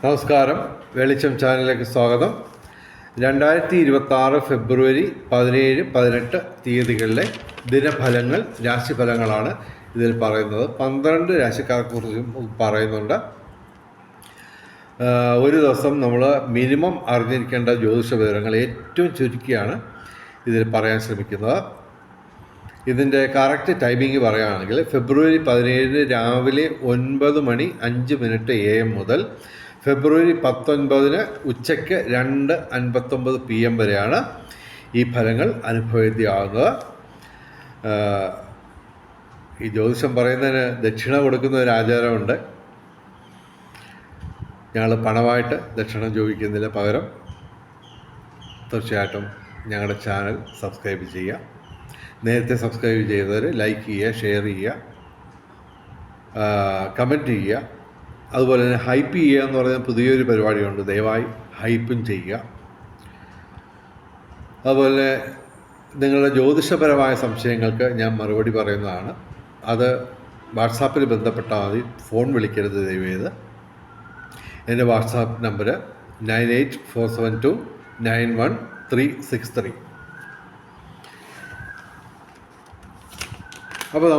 നമസ്കാരം, വെളിച്ചം ചാനലിലേക്ക് സ്വാഗതം. 2026 ഫെബ്രുവരി 17, 18 തീയതികളിലെ ദിനഫലങ്ങൾ, രാശിഫലങ്ങളാണ് ഇതിൽ പറയുന്നത്. 12 രാശിക്കാരെക്കുറിച്ചും പറയുന്നുണ്ട്. ഒരു ദിവസം നമ്മൾ മിനിമം അറിഞ്ഞിരിക്കേണ്ട ജ്യോതിഷ വിവരങ്ങൾ ഏറ്റവും ചുരുക്കിയാണ് ഇതിൽ പറയാൻ ശ്രമിക്കുന്നത്. ഇതിൻ്റെ കറക്റ്റ് ടൈമിംഗ് പറയുകയാണെങ്കിൽ ഫെബ്രുവരി 17 രാവിലെ 9:05 AM മുതൽ ഫെബ്രുവരി 19 ഉച്ചയ്ക്ക് 2:59 PM വരെയാണ് ഈ ഫലങ്ങൾ അനുഭവവേദ്യമാകുന്നത്. ഈ ജ്യോതിഷം പറയുന്നതിന് ദക്ഷിണ കൊടുക്കുന്ന ഒരു ആചാരമുണ്ട്. ഞങ്ങൾ പണമായിട്ട് ദക്ഷിണ ചോദിക്കുന്നതിന് പകരം തീർച്ചയായിട്ടും ഞങ്ങളുടെ ചാനൽ സബ്സ്ക്രൈബ് ചെയ്യുക. നേരത്തെ സബ്സ്ക്രൈബ് ചെയ്തവർ ലൈക്ക് ചെയ്യുക, ഷെയർ ചെയ്യുക, കമൻറ്റ് ചെയ്യുക. അതുപോലെ തന്നെ ഹൈപ്പ് ചെയ്യുക എന്ന് പറയുന്ന പുതിയൊരു പരിപാടിയുണ്ട്. ദയവായി ഹൈപ്പും ചെയ്യുക. അതുപോലെ നിങ്ങളുടെ ജ്യോതിഷപരമായ സംശയങ്ങൾക്ക് ഞാൻ മറുപടി പറയുന്നതാണ്. അത് വാട്സാപ്പിൽ ബന്ധപ്പെട്ടാൽ മതി, ഫോൺ വിളിക്കരുത് ദയവേത്. എൻ്റെ വാട്സാപ്പ് നമ്പർ 9847291363. അപ്പോൾ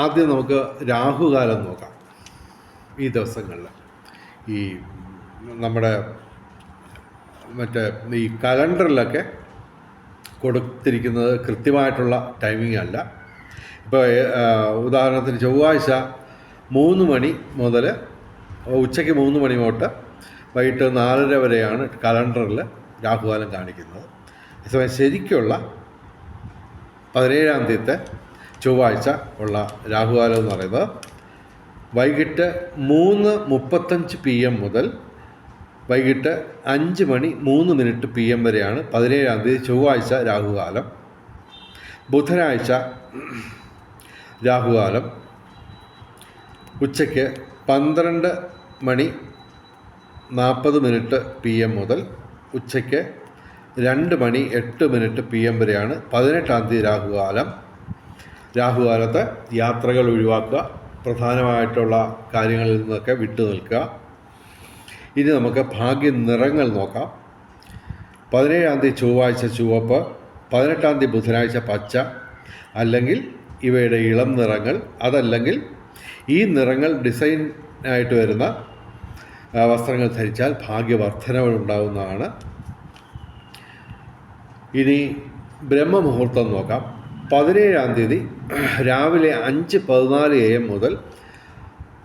ആദ്യം നമുക്ക് രാഹുകാലം നോക്കാം. ഈ ദിവസങ്ങളിൽ ഈ നമ്മുടെ ഈ കലണ്ടറിലൊക്കെ കൊടുത്തിരിക്കുന്നത് കൃത്യമായിട്ടുള്ള ടൈമിംഗ് അല്ല. ഇപ്പോൾ ഉദാഹരണത്തിന് ചൊവ്വാഴ്ച 3 മണി മുതൽ ഉച്ചയ്ക്ക് 3 മണി തൊട്ട് വൈകിട്ട് 4:30 വരെയാണ് കലണ്ടറിൽ രാഹുകാലം കാണിക്കുന്നത്. അതേസമയം ശരിക്കുള്ള 17-ാം തീയതി ചൊവ്വാഴ്ച ഉള്ള രാഹുകാലം എന്ന് പറയുന്നത് വൈകിട്ട് 3:35 PM മുതൽ വൈകിട്ട് 5:03 PM വരെയാണ് 17-ാം തീയതി ചൊവ്വാഴ്ച രാഹുകാലം. ബുധനാഴ്ച രാഹുകാലം ഉച്ചയ്ക്ക് 12:40 PM മുതൽ ഉച്ചയ്ക്ക് 2:08 PM വരെയാണ് 18-ാം തീയതി രാഹുകാലം. രാഹുകാലത്ത് യാത്രകൾ ഒഴിവാക്കുക, പ്രധാനമായിട്ടുള്ള കാര്യങ്ങളിൽ നിന്നൊക്കെ വിട്ടു നിൽക്കുക. ഇനി നമുക്ക് ഭാഗ്യ നിറങ്ങൾ നോക്കാം. 17-ാം തീയതി ചൊവ്വാഴ്ച ചുവപ്പ്, 18-ാം തീയതി ബുധനാഴ്ച പച്ച, അല്ലെങ്കിൽ ഇവയുടെ ഇളം നിറങ്ങൾ, അതല്ലെങ്കിൽ ഈ നിറങ്ങൾ ഡിസൈൻ ആയിട്ട് വരുന്ന വസ്ത്രങ്ങൾ ധരിച്ചാൽ ഭാഗ്യവർദ്ധനവ് ഉണ്ടാകുന്നതാണ്. ഇനി ബ്രഹ്മമുഹൂർത്തം നോക്കാം. 17-ാം തീയതി രാവിലെ 5:14 AM മുതൽ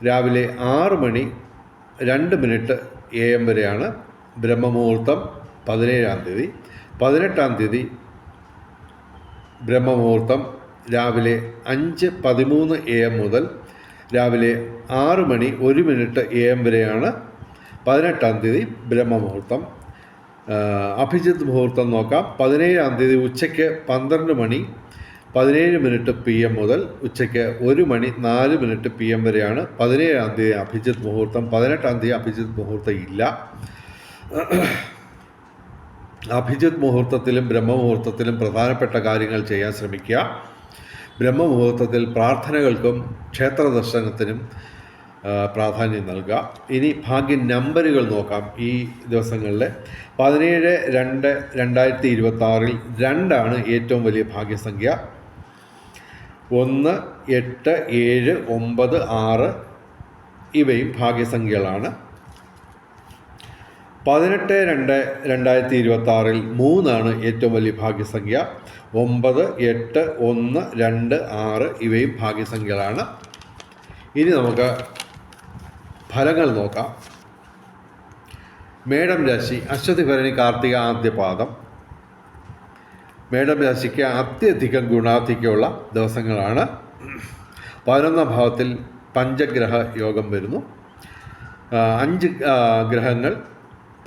രാവിലെ 6:02 AM വരെയാണ് ബ്രഹ്മമുഹൂർത്തം 17-ാം തീയതി. 18-ാം തീയതി ബ്രഹ്മമുഹൂർത്തം രാവിലെ 5:13 AM മുതൽ രാവിലെ 6:01 AM വരെയാണ് 18-ാം തീയതി ബ്രഹ്മമുഹൂർത്തം. അഭിജിത്ത് മുഹൂർത്തം നോക്കാം. 17-ാം തീയതി ഉച്ചയ്ക്ക് 12:17 PM മുതൽ ഉച്ചയ്ക്ക് 1:04 PM വരെയാണ് 17-ാം തീയതി അഭിജിത്ത് മുഹൂർത്തം. 18-ാം തീയതി അഭിജിത്ത് മുഹൂർത്തം ഇല്ല. അഭിജിത്ത് മുഹൂർത്തത്തിലും ബ്രഹ്മമുഹൂർത്തത്തിലും പ്രധാനപ്പെട്ട കാര്യങ്ങൾ ചെയ്യാൻ ശ്രമിക്കുക. ബ്രഹ്മമുഹൂർത്തത്തിൽ പ്രാർത്ഥനകൾക്കും ക്ഷേത്ര ദർശനത്തിനും പ്രാധാന്യം നൽകുക. ഇനി ഭാഗ്യ നമ്പറുകൾ നോക്കാം. ഈ ദിവസങ്ങളിൽ 17-2-2026 2 ഏറ്റവും വലിയ ഭാഗ്യസംഖ്യ. 1, 8, 7, 9, 6 ഇവയും ഭാഗ്യസംഖ്യകളാണ്. 18-2-2026 3 ഏറ്റവും വലിയ ഭാഗ്യസംഖ്യ. 9, 8, 1, 2, 6 ഇവയും ഭാഗ്യസംഖ്യകളാണ്. ഇനി നമുക്ക് ഫലങ്ങൾ നോക്കാം. മേടം രാശി, അശ്വതി ഭരണി കാർത്തിക ആദ്യപാദം. മേടം രാശിക്ക് അത്യധികം ഗുണാധിക്യമുള്ള ദിവസങ്ങളാണ്. 11-ാം ഭാവത്തിൽ പഞ്ചഗ്രഹ യോഗം വരുന്നു. 5 ഗ്രഹങ്ങൾ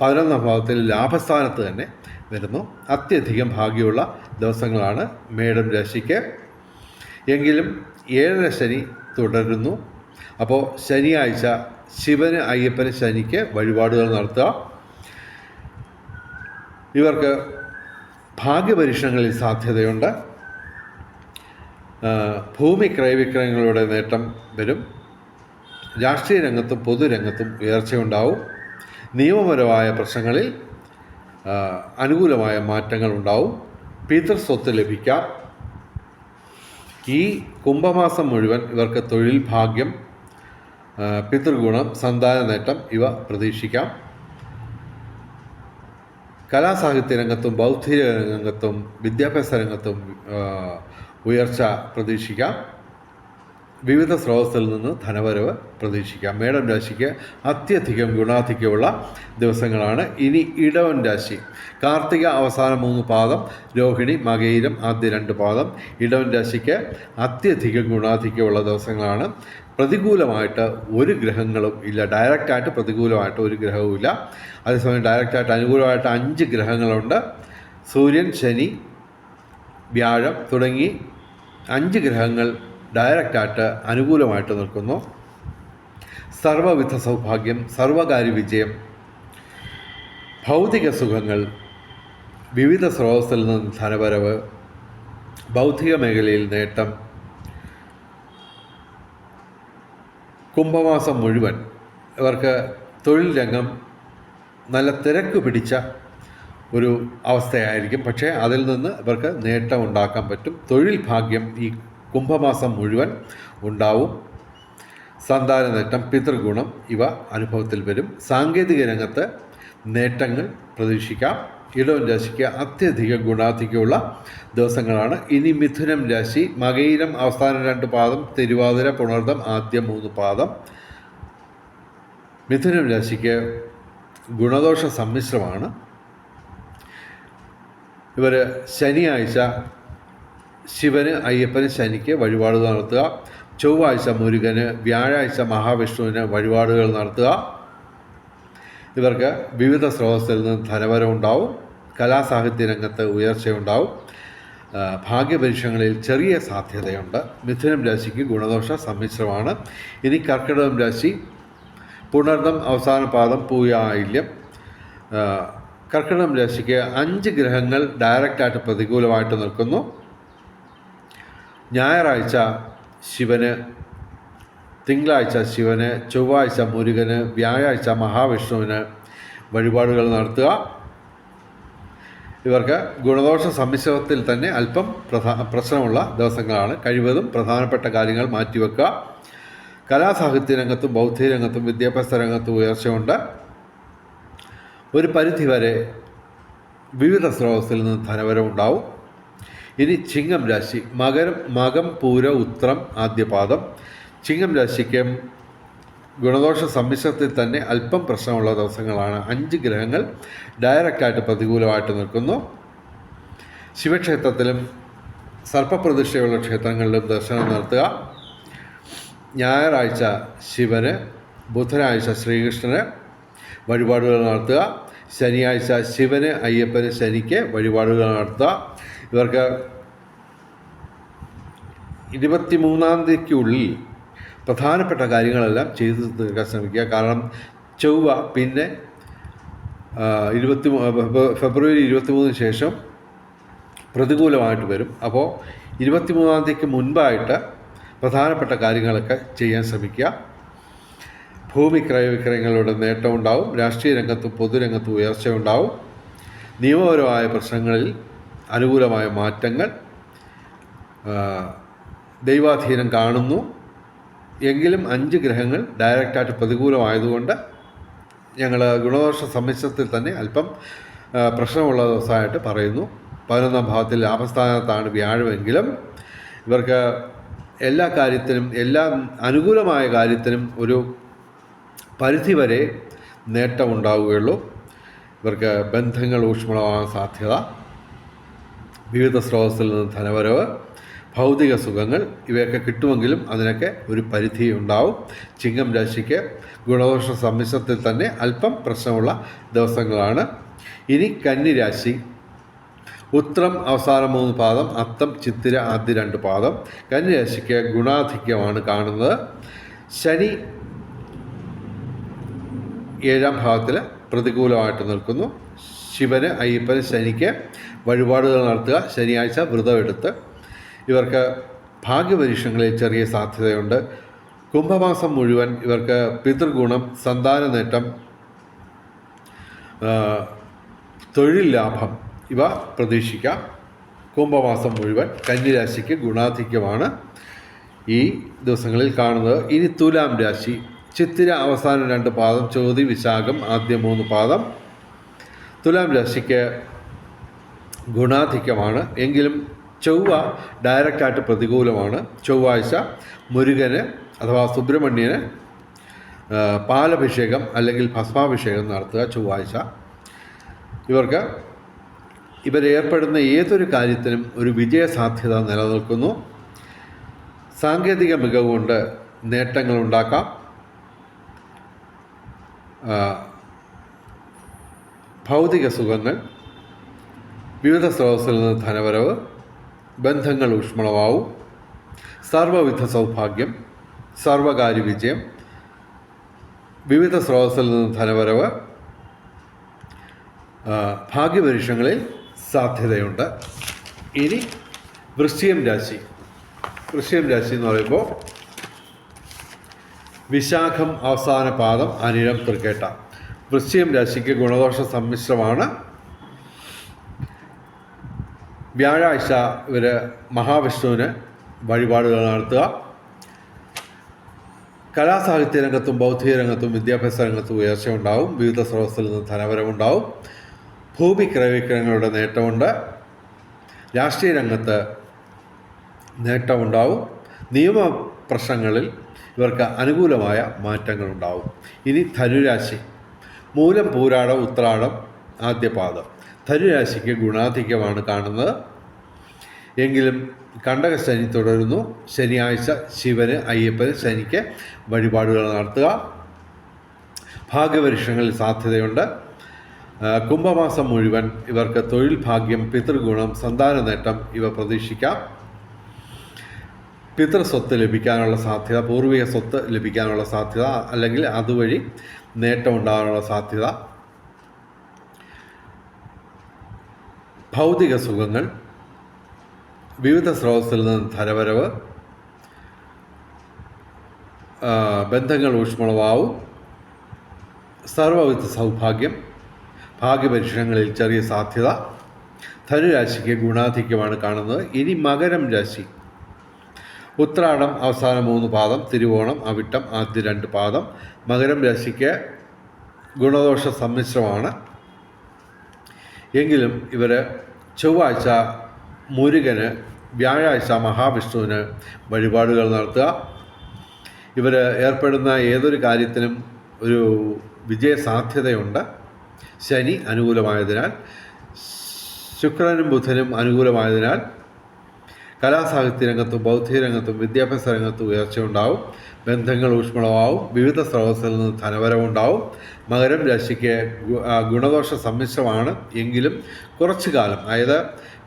11-ാം ഭാവത്തിൽ ലാഭസ്ഥാനത്ത് തന്നെ വരുന്നു. അത്യധികം ഭാഗ്യമുള്ള ദിവസങ്ങളാണ് മേടം രാശിക്ക്. എങ്കിലും 7ര ശനി തുടരുന്നു. അപ്പോൾ ശനിയാഴ്ച ശിവന്, അയ്യപ്പന്, ശനിക്ക് വഴിപാടുകൾ നടത്തുക. ഇവർക്ക് ഭാഗ്യപരീക്ഷണങ്ങളിൽ സാധ്യതയുണ്ട്. ഭൂമി ക്രയവിക്രയങ്ങളുടെ നേട്ടം വരും. രാഷ്ട്രീയ രംഗത്തും പൊതുരംഗത്തും ഉയർച്ചയുണ്ടാവും. നിയമപരമായ പ്രശ്നങ്ങളിൽ അനുകൂലമായ മാറ്റങ്ങൾ ഉണ്ടാവും. പിതൃസ്വത്ത് ലഭിക്കാം. ഈ കുംഭമാസം മുഴുവൻ ഇവർക്ക് തൊഴിൽ ഭാഗ്യം, പിതൃഗുണം, സന്താന നേട്ടം ഇവ പ്രതീക്ഷിക്കാം. കലാസാഹിത്യ രംഗത്തും ബൗദ്ധിക രംഗത്തും വിദ്യാഭ്യാസ രംഗത്തും ഉയർച്ച പ്രതീക്ഷിക്കാം. വിവിധ സ്രോതസ്സിൽ നിന്ന് ധനവരവ് പ്രതീക്ഷിക്കാം. മേടം രാശിക്ക് അത്യധികം ഗുണാധിക്യമുള്ള ദിവസങ്ങളാണ്. ഇനി ഇടവൻ രാശി. കാർത്തിക അവസാന 3 പാദം, രോഹിണി മകയിരം ആദ്യ 2 പാദം. ഇടവൻ രാശിക്ക് അത്യധികം ഗുണാധിക്യമുള്ള ദിവസങ്ങളാണ്. പ്രതികൂലമായിട്ട് ഒരു ഗ്രഹങ്ങളും ഇല്ല. ഡയറക്റ്റായിട്ട് പ്രതികൂലമായിട്ട് ഒരു ഗ്രഹവും ഇല്ല. അതേസമയം ഡയറക്റ്റായിട്ട് അനുകൂലമായിട്ട് 5 ഗ്രഹങ്ങളുണ്ട്. സൂര്യൻ, ശനി, വ്യാഴം തുടങ്ങി 5 ഗ്രഹങ്ങൾ ഡയറക്റ്റായിട്ട് അനുകൂലമായിട്ട് നിൽക്കുന്നു. സർവവിധ സൗഭാഗ്യം, സർവകാര്യ വിജയം, ഭൗതിക സുഖങ്ങൾ, വിവിധ സ്രോതസ്സിൽ നിന്ന് ധനവരവ്, ബൗദ്ധിക മേഖലയിൽ നേട്ടം. കുംഭമാസം മുഴുവൻ ഇവർക്ക് തൊഴിൽ രംഗം നല്ല തിരക്ക് പിടിച്ച ഒരു അവസ്ഥയായിരിക്കും. പക്ഷേ അതിൽ നിന്ന് ഇവർക്ക് നേട്ടം ഉണ്ടാക്കാൻ പറ്റും. തൊഴിൽ ഭാഗ്യം ഈ കുംഭമാസം മുഴുവൻ ഉണ്ടാവും. സന്താന നേട്ടം, പിതൃഗുണം ഇവ അനുഭവത്തിൽ വരും. സാങ്കേതിക രംഗത്ത് നേട്ടങ്ങൾ പ്രതീക്ഷിക്കാം. ഇടവൻ രാശിക്ക് അത്യധികം ഗുണാധിക്യമുള്ള ദിവസങ്ങളാണ്. ഇനി മിഥുനം രാശി. മകയിരം അവസാന 2 പാദം, തിരുവാതിര, പുണർദം ആദ്യ 3 പാദം. മിഥുനം രാശിക്ക് ഗുണദോഷ സമ്മിശ്രമാണ്. ഇവർ ശനിയാഴ്ച ശിവന്, അയ്യപ്പന്, ശനിക്ക് വഴിപാടുകൾ നടത്തുക. ചൊവ്വാഴ്ച മുരുകന്, വ്യാഴാഴ്ച മഹാവിഷ്ണുവിന് വഴിപാടുകൾ നടത്തുക. ഇവർക്ക് വിവിധ സ്രോതസ്സിൽ നിന്ന് ധനവരവുണ്ടാവും. കലാസാഹിത്യ രംഗത്ത് ഉയർച്ചയുണ്ടാവും. ഭാഗ്യപരീക്ഷകളിൽ ചെറിയ സാധ്യതയുണ്ട്. മിഥുനം രാശിക്ക് ഗുണദോഷ സമ്മിശ്രമാണ്. ഇനി കർക്കിടകം രാശി. പുണർദം അവസാന പാദം, പൂയായില്യം. കർക്കിടകം രാശിക്ക് 5 ഗ്രഹങ്ങൾ ഡയറക്റ്റായിട്ട് പ്രതികൂലമായിട്ട് നിൽക്കുന്നു. ഞായറാഴ്ച ശിവന്, തിങ്കളാഴ്ച ശിവന്, ചൊവ്വാഴ്ച മുരുകന്, വ്യാഴാഴ്ച മഹാവിഷ്ണുവിന് വഴിപാടുകൾ നടത്തുക. ഇവർക്ക് ഗുണദോഷ സമ്മിശ്രത്തിൽ തന്നെ അല്പം പ്രശ്നമുള്ള ദിവസങ്ങളാണ്. കഴിവതും പ്രധാനപ്പെട്ട കാര്യങ്ങൾ മാറ്റിവെക്കുക. കലാസാഹിത്യ രംഗത്തും ബൗദ്ധിക രംഗത്തും വിദ്യാഭ്യാസ രംഗത്തും ഉയർച്ചയുണ്ട്. ഒരു പരിധിവരെ വിവിധ സ്രോതസ്സിൽ നിന്ന് ധനവരവുണ്ടാവും. ഇനി ചിങ്ങം രാശി. മകം, പൂര, ഉത്രം ആദ്യ പാദം. ചിങ്ങം രാശിക്ക് ഗുണദോഷ സമ്മിശ്രത്തിൽ തന്നെ അല്പം പ്രശ്നമുള്ള ദിവസങ്ങളാണ്. 5 ഗ്രഹങ്ങൾ ഡയറക്റ്റായിട്ട് പ്രതികൂലമായിട്ട് നിൽക്കുന്നു. ശിവക്ഷേത്രത്തിലും സർപ്പപ്രതിഷ്ഠയുള്ള ക്ഷേത്രങ്ങളിലും ദർശനം നടത്തുക. ഞായറാഴ്ച ശിവന്, ബുധനാഴ്ച ശ്രീകൃഷ്ണന് വഴിപാടുകൾ നടത്തുക. ശനിയാഴ്ച ശിവന്, അയ്യപ്പന്, ശനിക്ക് വഴിപാടുകൾ നടത്തുക. ഇവർക്ക് 23-ാം തീയതിക്കുള്ളിൽ പ്രധാനപ്പെട്ട കാര്യങ്ങളെല്ലാം ചെയ്തു തീർക്കാൻ ശ്രമിക്കുക. കാരണം ചൊവ്വ പിന്നെ ഫെബ്രുവരി 23 ശേഷം പ്രതികൂലമായിട്ട് വരും. അപ്പോൾ 23-ാം തീയതിക്ക് മുൻപായിട്ട് പ്രധാനപ്പെട്ട കാര്യങ്ങളൊക്കെ ചെയ്യാൻ ശ്രമിക്കുക. ഭൂമി ക്രയവിക്രയങ്ങളുടെ നേട്ടമുണ്ടാവും. രാഷ്ട്രീയ രംഗത്തും പൊതുരംഗത്തും ഉയർച്ചയുണ്ടാവും. നിയമപരമായ പ്രശ്നങ്ങളിൽ അനുകൂലമായ മാറ്റങ്ങൾ, ദൈവാധീനം കാണുന്നു. എങ്കിലും 5 ഗ്രഹങ്ങൾ ഡയറക്റ്റായിട്ട് പ്രതികൂലമായതുകൊണ്ട് ഞങ്ങൾ ഗുണദോഷ സമ്മിശ്രത്തിൽ തന്നെ അല്പം പ്രശ്നമുള്ള ദിവസമായിട്ട് പറയുന്നു. 11-ാം ഭാവത്തിൽ ലാഭസ്ഥാനത്താണ് വ്യാഴമെങ്കിലും ഇവർക്ക് എല്ലാ കാര്യത്തിനും, എല്ലാ അനുകൂലമായ കാര്യത്തിനും ഒരു പരിധിവരെ നേട്ടമുണ്ടാവുകയുള്ളൂ. ഇവർക്ക് ബന്ധങ്ങൾ ഊഷ്മളമാകാൻ സാധ്യത, വിവിധ സ്രോതസ്സിൽ നിന്ന് ധനവരവ്, ഭൗതിക സുഖങ്ങൾ ഇവയൊക്കെ കിട്ടുമെങ്കിലും അതിനൊക്കെ ഒരു പരിധി ഉണ്ടാവും. ചിങ്ങം രാശിക്ക് ഗുണദോഷ സമ്മിശ്രത്തിൽ തന്നെ അല്പം പ്രശ്നമുള്ള ദിവസങ്ങളാണ്. ഇനി കന്നി രാശി. ഉത്രം അവസാന 3 പാദം, അത്തം, ചിത്തിര ആദ്യ 2 പാദം. കന്നി രാശിക്ക് ഗുണാധിക്യമാണ് കാണുന്നത്. ശനി 7-ാം ഭാവത്തിൽ പ്രതികൂലമായിട്ട് നിൽക്കുന്നു. ശിവന്, അയ്യപ്പന്, ശനിക്ക് വഴിപാടുകൾ നടത്തുക. ശനിയാഴ്ച വ്രതമെടുത്ത്. ഇവർക്ക് ഭാഗ്യപരീക്ഷകളിൽ ചെറിയ സാധ്യതയുണ്ട്. കുംഭമാസം മുഴുവൻ ഇവർക്ക് പിതൃഗുണം, സന്താന നേട്ടം, തൊഴിൽ ലാഭം ഇവ പ്രതീക്ഷിക്കാം. കുംഭമാസം മുഴുവൻ കന്നിരാശിക്ക് ഗുണാധിക്യമാണ് ഈ ദിവസങ്ങളിൽ കാണുന്നത്. ഇനി തുലാം രാശി. ചിത്തിര അവസാന 2 പാദം, ചോതി വിശാഖം ആദ്യ 3 പാദം. തുലാം രാശിക്ക് ഗുണാധിക്യമാണ്. എങ്കിലും ചൊവ്വ ഡയറക്റ്റായിട്ട് പ്രതികൂലമാണ്. ചൊവ്വാഴ്ച മുരുകന് അഥവാ സുബ്രഹ്മണ്യന് പാലഭിഷേകം അല്ലെങ്കിൽ ഭസ്മാഭിഷേകം നടത്തുക ചൊവ്വാഴ്ച. ഇവരേർപ്പെടുന്ന ഏതൊരു കാര്യത്തിനും ഒരു വിജയസാധ്യത നിലനിൽക്കുന്നു. സാങ്കേതിക മികവ് കൊണ്ട് നേട്ടങ്ങളുണ്ടാക്കാം. ഭൗതിക സുഖങ്ങൾ, വിവിധ സ്രോതസ്സിൽ നിന്ന് ധനവരവ്, ബന്ധങ്ങൾ ഊഷ്മളമാവും, സർവവിധ സൗഭാഗ്യം, സർവകാര്യ വിജയം, വിവിധ സ്രോതസ്സിൽ നിന്ന് ധനവരവ്, ഭാഗ്യപരീക്ഷങ്ങളിൽ സാധ്യതയുണ്ട്. ഇനി വൃശ്ചികം രാശി. വൃശ്ചികം രാശി എന്ന് പറയുമ്പോൾ വിശാഖം അവസാന പാദം, അനിഴം തൃക്കേട്ട. വൃശ്ചികം രാശിക്ക് ഗുണദോഷ സമ്മിശ്രമാണ്. വ്യാഴാഴ്ച ഇവർ മഹാവിഷ്ണുവിന് വഴിപാടുകൾ നടത്തുക. കലാസാഹിത്യ രംഗത്തും ബൗദ്ധിക രംഗത്തും വിദ്യാഭ്യാസ രംഗത്തും ഉയർച്ച ഉണ്ടാവും. വിവിധ സ്രോതസ്സിൽ നിന്ന് ധനവരവുണ്ടാവും. ഭൂമി ക്രയവിക്രയങ്ങളുടെ നേട്ടമുണ്ട്. രാഷ്ട്രീയ രംഗത്ത് നേട്ടമുണ്ടാവും. നിയമ പ്രശ്നങ്ങളിൽ ഇവർക്ക് അനുകൂലമായ മാറ്റങ്ങളുണ്ടാവും. ഇനി ധനുരാശി. മൂലം, പൂരാടം, ഉത്രാടം ആദ്യ പാദം. ധനുരാശിക്ക് ഗുണാധിക്യമാണ് കാണുന്നത്. എങ്കിലും കണ്ടകശനി തുടരുന്നു. ശനിയാഴ്ച ശിവന്, അയ്യപ്പന്, ശനിക്ക് വഴിപാടുകൾ നടത്തുക. ഭാഗ്യപരീക്ഷങ്ങളിൽ സാധ്യതയുണ്ട്. കുംഭമാസം മുഴുവൻ ഇവർക്ക് തൊഴിൽ ഭാഗ്യം, പിതൃഗുണം, സന്താന നേട്ടം ഇവ പ്രതീക്ഷിക്കാം. പിതൃസ്വത്ത് ലഭിക്കാനുള്ള സാധ്യത, പൂർവിക സ്വത്ത് ലഭിക്കാനുള്ള സാധ്യത, അല്ലെങ്കിൽ അതുവഴി നേട്ടം ഉണ്ടാകാനുള്ള സാധ്യത, ഭൗതിക സുഖങ്ങൾ, വിവിധ സ്രോതസ്സിൽ നിന്ന് ധനവരവ്, ബന്ധങ്ങൾ ഊഷ്മളമാവും, സർവവിധ സൗഭാഗ്യം, ഭാഗ്യപരീക്ഷണങ്ങളിൽ ചെറിയ സാധ്യത. ധനുരാശിക്ക് ഗുണാധിക്യമാണ് കാണുന്നത്. ഇനി മകരം രാശി. ഉത്രാടം അവസാന 3 പാദം, തിരുവോണം, അവിട്ടം ആദ്യ 2 പാദം. മകരം രാശിക്ക് ഗുണദോഷ സമ്മിശ്രമാണ്. എങ്കിലും ഇവർ ചൊവ്വാഴ്ച മുരുകന്, വ്യാഴാഴ്ച മഹാവിഷ്ണുവിന് വഴിപാടുകൾ നടത്തുക. ഇവർ ഏർപ്പെടുന്ന ഏതൊരു കാര്യത്തിനും ഒരു വിജയസാധ്യതയുണ്ട്. ശനി അനുകൂലമായതിനാൽ, ശുക്രനും ബുധനും അനുകൂലമായതിനാൽ കലാസാഹിത്യ രംഗത്തും ബൗദ്ധിക രംഗത്തും വിദ്യാഭ്യാസ രംഗത്തും ഉയർച്ചയുണ്ടാവും. ബന്ധങ്ങൾ ഊഷ്മളമാവും. വിവിധ സ്രോതസ്സിൽ നിന്ന് ധനവരവുണ്ടാവും. മകരം രാശിക്ക് ഗുണദോഷ സമ്മിശ്രമാണ്. എങ്കിലും കുറച്ചു കാലം, അതായത്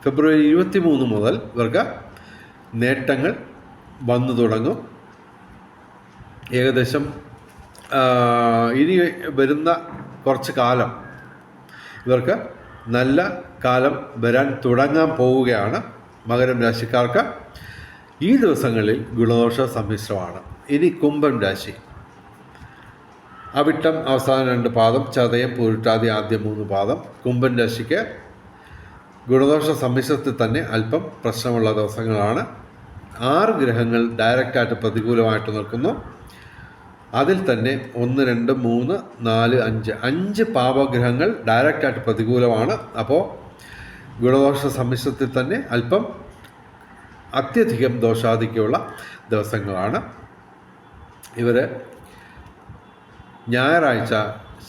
ഫെബ്രുവരി 23 മുതൽ ഇവർക്ക് നേട്ടങ്ങൾ വന്നു തുടങ്ങും. ഏകദേശം ഇനി വരുന്ന കുറച്ച് കാലം ഇവർക്ക് നല്ല കാലം വരാൻ തുടങ്ങാൻ പോവുകയാണ്. മകരം രാശിക്കാർക്ക് ഈ ദിവസങ്ങളിൽ ഗുണദോഷ സമ്മിശ്രമാണ്. ഇനി കുംഭം രാശി. അവിട്ടം അവസാന 2 പാദം, ചതയം, പൂരുട്ടാതി ആദ്യ 3 പാദം. കുംഭം രാശിക്ക് ഗുണദോഷ സമ്മിശ്രത്തിൽ തന്നെ അല്പം പ്രശ്നമുള്ള ദിവസങ്ങളാണ്. 6 ഗ്രഹങ്ങൾ ഡയറക്റ്റായിട്ട് പ്രതികൂലമായിട്ട് നിൽക്കുന്നു. അതിൽ തന്നെ 1, 2, 3, 4, 5 പാപഗ്രഹങ്ങൾ ഡയറക്റ്റായിട്ട് പ്രതികൂലമാണ്. അപ്പോൾ ഗുണദോഷ സമ്മിശ്രത്തിൽ തന്നെ അല്പം അത്യധികം ദോഷാധിക്യമുള്ള ദിവസങ്ങളാണ്. ഇവർ ഞായറാഴ്ച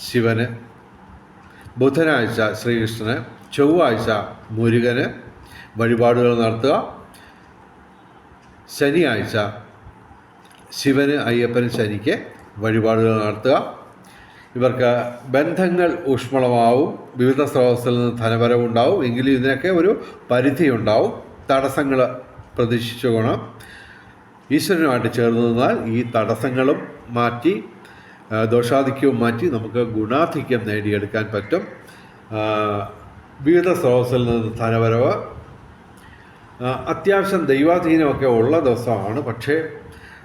ശിവന്, ബുധനാഴ്ച ശ്രീകൃഷ്ണന്, ചൊവ്വാഴ്ച മുരുകന് വഴിപാടുകൾ നടത്തുക. ശനിയാഴ്ച ശിവന്, അയ്യപ്പന്, ശനിക്ക് വഴിപാടുകൾ നടത്തുക. ഇവർക്ക് ബന്ധങ്ങൾ ഊഷ്മളമാവും. വിവിധ സ്രോതസ്സിൽ നിന്ന് ധനവരവുണ്ടാവും. എങ്കിലും ഇതിനൊക്കെ ഒരു പരിധിയുണ്ടാവും. തടസ്സങ്ങൾ പ്രതീക്ഷിച്ചുകൊള്ളണം. ഈശ്വരനുമായിട്ട് ചേർന്ന് നിന്നാൽ ഈ തടസ്സങ്ങളും മാറ്റി, ദോഷാധിക്യവും മാറ്റി നമുക്ക് ഗുണാധിക്യം നേടിയെടുക്കാൻ പറ്റും. വിവിധ സ്രോതസ്സിൽ നിന്ന് ധനവരവ്, അത്യാവശ്യം ദൈവാധീനമൊക്കെ ഉള്ള ദിവസമാണ്. പക്ഷേ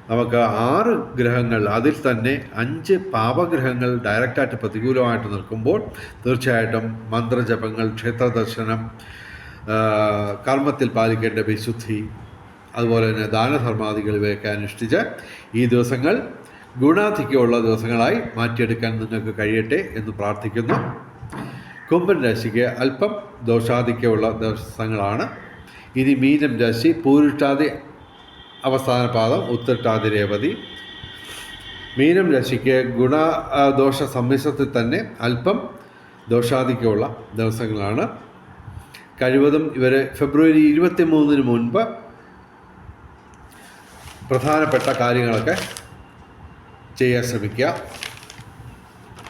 നമുക്ക് 6 ഗ്രഹങ്ങൾ, അതിൽ തന്നെ 5 പാപഗ്രഹങ്ങൾ ഡയറക്റ്റായിട്ട് പ്രതികൂലമായിട്ട് നിൽക്കുമ്പോൾ തീർച്ചയായിട്ടും മന്ത്രജപങ്ങൾ, ക്ഷേത്രദർശനം, കർമ്മത്തിൽ പാലിക്കേണ്ട വിശുദ്ധി, അതുപോലെ തന്നെ ദാനധർമാദികൾ ഇവയൊക്കെ അനുഷ്ഠിച്ച് ഈ ദിവസങ്ങൾ ഗുണാധിക്യമുള്ള ദിവസങ്ങളായി മാറ്റിയെടുക്കാൻ നിങ്ങൾക്ക് കഴിയട്ടെ എന്ന് പ്രാർത്ഥിക്കുന്നു. കുംഭൻ രാശിക്ക് അല്പം ദോഷാധിക്യമുള്ള ദിവസങ്ങളാണ്. ഇനി മീനം രാശി, പൂരിട്ടാതി അവസാന പാദം, ഉത്രട്ടാതി രേവതി. മീനം രാശിക്ക് ഗുണദോഷ സമ്മിശ്രത്തിൽ തന്നെ അല്പം ദോഷാധിക്യമുള്ള ദിവസങ്ങളാണ്. കഴിവതും ഇവർ ഫെബ്രുവരി 23 മുൻപ് പ്രധാനപ്പെട്ട കാര്യങ്ങളൊക്കെ ചെയ്യാൻ ശ്രമിക്കുക.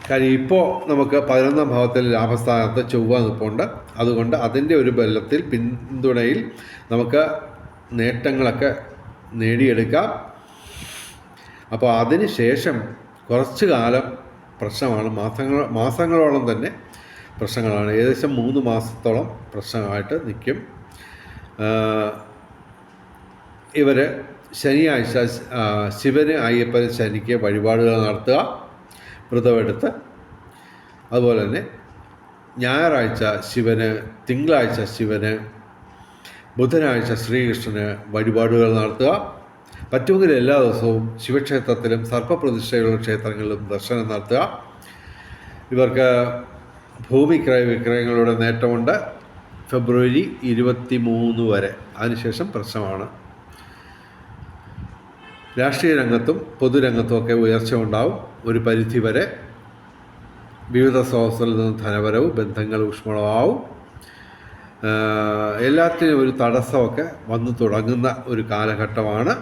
കാര്യം ഇപ്പോൾ നമുക്ക് 11ാം ഭാവത്തിൽ ലാഭസ്ഥാനത്ത് ചൊവ്വ നിൽപ്പുണ്ട്. അതുകൊണ്ട് അതിൻ്റെ ഒരു ബലത്തിൽ, പിന്തുണയിൽ നമുക്ക് നേട്ടങ്ങളൊക്കെ നേടിയെടുക്കാം. അപ്പോൾ അതിന് ശേഷം കുറച്ച് കാലം പ്രശ്നമാണ്, മാസങ്ങളോളം തന്നെ പ്രശ്നങ്ങളാണ്. ഏകദേശം 3 മാസത്തോളം പ്രശ്നമായിട്ട് നിൽക്കും. ഇവർ ശനിയാഴ്ച ശിവന്, അയ്യപ്പന്, ശനിക്ക് വഴിപാടുകൾ നടത്തുക, വ്രതമെടുത്ത്. അതുപോലെ തന്നെ ഞായറാഴ്ച ശിവന്, തിങ്കളാഴ്ച ശിവന്, ബുധനാഴ്ച ശ്രീകൃഷ്ണന് വഴിപാടുകൾ നടത്തുക. പറ്റുമെങ്കിൽ എല്ലാ ദിവസവും ശിവക്ഷേത്രത്തിലും സർപ്പപ്രതിഷ്ഠയുള്ള ക്ഷേത്രങ്ങളിലും ദർശനം നടത്തുക. ഇവർക്ക് ഭൂമി ക്രയവിക്രയങ്ങളുടെ നേട്ടമുണ്ട് ഫെബ്രുവരി 23 വരെ. അതിനുശേഷം പ്രശ്നമാണ്. രാഷ്ട്രീയ രംഗത്തും പൊതുരംഗത്തുമൊക്കെ ഉയർച്ച ഉണ്ടാവും ഒരു പരിധി വരെ. വിവിധ സ്രോതസ്സിൽ നിന്ന് ധനപരവും ബന്ധങ്ങൾ ഊഷ്മളമാവും. എല്ലാത്തിനും ഒരു തടസ്സമൊക്കെ വന്നു തുടങ്ങുന്ന ഒരു കാലഘട്ടമാണ്.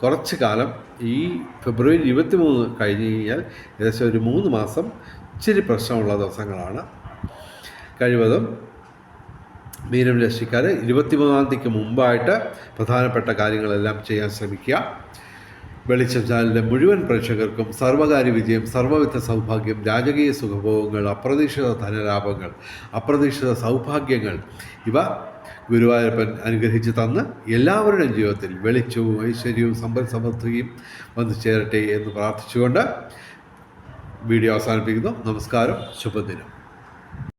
കുറച്ച് കാലം ഈ ഫെബ്രുവരി 23 കഴിഞ്ഞ് കഴിഞ്ഞാൽ ഏകദേശം ഒരു 3 മാസം ഇച്ചിരി പ്രശ്നമുള്ള ദിവസങ്ങളാണ്. കഴിവതും മീനം രാശിക്കാർ 23-ാം തീയതിക്ക് മുമ്പായിട്ട് പ്രധാനപ്പെട്ട കാര്യങ്ങളെല്ലാം ചെയ്യാൻ ശ്രമിക്കുക. വെളിച്ചം ചാനലിൻ്റെ മുഴുവൻ പ്രേക്ഷകർക്കും സർവകാര്യ വിജയം, സർവ്വവിധ സൗഭാഗ്യം, രാജകീയ സുഖഭോഗങ്ങൾ, അപ്രതീക്ഷിത ധനലാഭങ്ങൾ, അപ്രതീക്ഷിത സൗഭാഗ്യങ്ങൾ ഇവ ഗുരുവായൂരപ്പൻ അനുഗ്രഹിച്ച് തന്ന് എല്ലാവരുടെയും ജീവിതത്തിൽ വെളിച്ചവും ഐശ്വര്യവും സമ്പൽ സമൃദ്ധിയും വന്നു ചേരട്ടെ എന്ന് പ്രാർത്ഥിച്ചുകൊണ്ട് വീഡിയോ അവസാനിപ്പിക്കുന്നു. നമസ്കാരം, ശുഭദിനം.